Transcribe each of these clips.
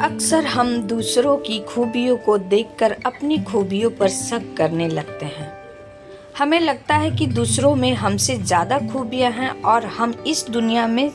अक्सर हम दूसरों की खूबियों को देखकर अपनी खूबियों पर शक करने लगते हैं। हमें लगता है कि दूसरों में हमसे ज़्यादा खूबियाँ हैं और हम इस दुनिया में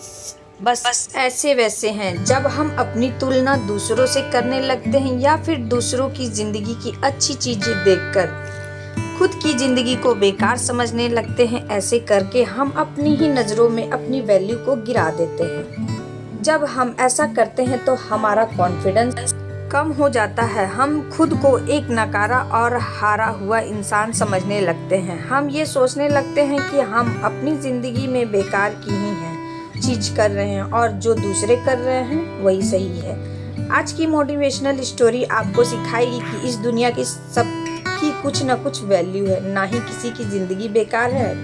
बस ऐसे वैसे हैं। जब हम अपनी तुलना दूसरों से करने लगते हैं या फिर दूसरों की ज़िंदगी की अच्छी चीज़ें देखकर खुद की ज़िंदगी को बेकार समझने लगते हैं, ऐसे करके हम अपनी ही नज़रों में अपनी वैल्यू को गिरा देते हैं। जब हम ऐसा करते हैं तो हमारा कॉन्फिडेंस कम हो जाता है। हम खुद को एक नकारा और हारा हुआ इंसान समझने लगते हैं। हम ये सोचने लगते हैं कि हम अपनी ज़िंदगी में बेकार की ही हैं चीज़ कर रहे हैं और जो दूसरे कर रहे हैं वही सही है। आज की मोटिवेशनल स्टोरी आपको सिखाएगी कि इस दुनिया की सबकी कुछ न कुछ वैल्यू है, ना ही किसी की ज़िंदगी बेकार है,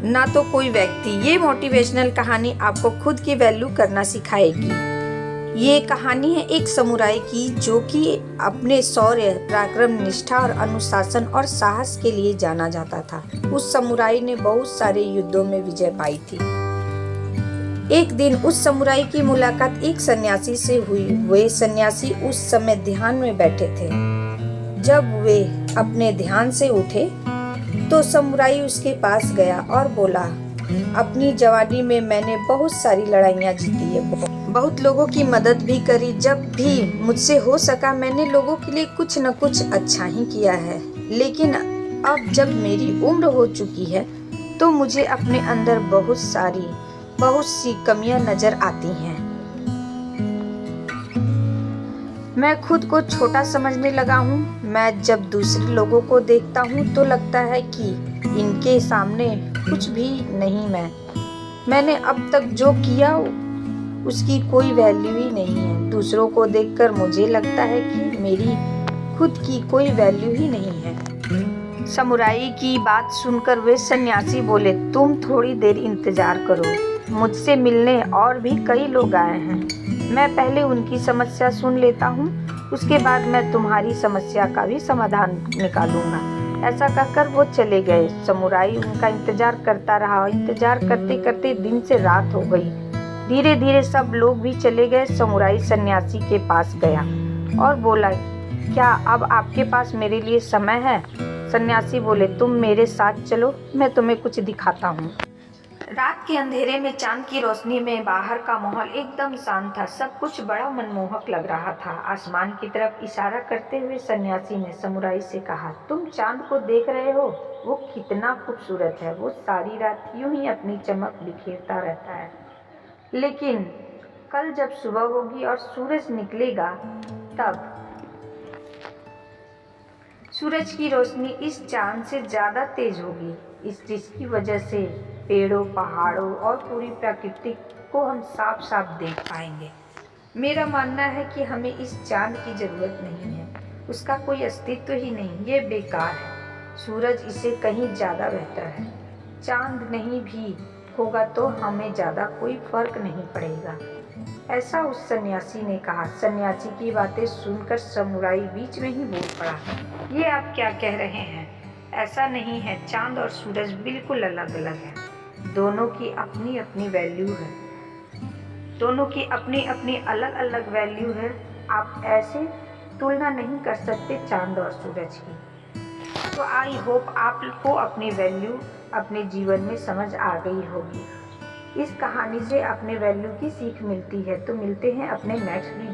ना तो कोई व्यक्ति। ये मोटिवेशनल कहानी आपको खुद की वैल्यू करना सिखाएगी। ये कहानी है एक समुराई की जो कि अपने शौर्य, पराक्रम, निष्ठा और अनुशासन और साहस के लिए जाना जाता था। उस समुराई ने बहुत सारे युद्धों में विजय पाई थी। एक दिन उस समुराई की मुलाकात एक सन्यासी से हुई। वे सन्यासी उस समय ध्यान में बैठे थे। जब वे अपने ध्यान से उठे तो समुराई उसके पास गया और बोला, अपनी जवानी में मैंने बहुत सारी लड़ाइयाँ जीती है, बहुत लोगों की मदद भी करी। जब भी मुझसे हो सका मैंने लोगों के लिए कुछ न कुछ अच्छा ही किया है। लेकिन अब जब मेरी उम्र हो चुकी है तो मुझे अपने अंदर बहुत सी कमियां नजर आती हैं। मैं खुद को छोटा समझने लगा हूँ। मैं जब दूसरे लोगों को देखता हूँ तो लगता है कि इनके सामने कुछ भी नहीं। मैंने अब तक जो किया उसकी कोई वैल्यू ही नहीं है। दूसरों को देखकर मुझे लगता है कि मेरी खुद की कोई वैल्यू ही नहीं है। समुराई की बात सुनकर वे सन्यासी बोले, तुम थोड़ी देर इंतजार करो, मुझसे मिलने और भी कई लोग आए हैं। मैं पहले उनकी समस्या सुन लेता हूँ, उसके बाद मैं तुम्हारी समस्या का भी समाधान निकालूंगा। ऐसा कहकर वो चले गए। समुराई उनका इंतजार करता रहा। इंतजार करते करते दिन से रात हो गई। धीरे धीरे सब लोग भी चले गए। समुराई सन्यासी के पास गया और बोला, क्या अब आपके पास मेरे लिए समय है? सन्यासी बोले, तुम मेरे साथ चलो, मैं तुम्हें कुछ दिखाता हूँ। रात के अंधेरे में चांद की रोशनी में बाहर का माहौल एकदम शांत था। सब कुछ बड़ा मनमोहक लग रहा था। आसमान की तरफ इशारा करते हुए सन्यासी ने समुराई से कहा, तुम चांद को देख रहे हो? वो कितना खूबसूरत है। वो सारी रात यूं ही अपनी चमक बिखेरता रहता है। लेकिन कल जब सुबह होगी और सूरज निकलेगा तब सूरज की रोशनी इस चांद से ज़्यादा तेज होगी। जिसकी वजह से पेड़ों, पहाड़ों और पूरी प्रकृति को हम साफ साफ देख पाएंगे। मेरा मानना है कि हमें इस चांद की ज़रूरत नहीं है। उसका कोई अस्तित्व ही नहीं, ये बेकार है। सूरज इससे कहीं ज़्यादा बेहतर है। चांद नहीं भी होगा तो हमें ज़्यादा कोई फर्क नहीं पड़ेगा। ऐसा उस सन्यासी ने कहा। सन्यासी की बातें सुनकर समुराई बीच में ही बोल पड़ा, ये आप क्या कह रहे हैं? ऐसा नहीं है, चांद और सूरज बिल्कुल अलग अलग हैं। दोनों की अपनी अपनी वैल्यू है। दोनों की अपनी अपनी अलग अलग वैल्यू है। आप ऐसे तुलना नहीं कर सकते चांद और सूरज की। तो आई होप आपको अपनी वैल्यू अपने जीवन में समझ आ गई होगी। इस कहानी से अपने वैल्यू की सीख मिलती है। तो मिलते हैं अपने नेक्स्ट वीडियो।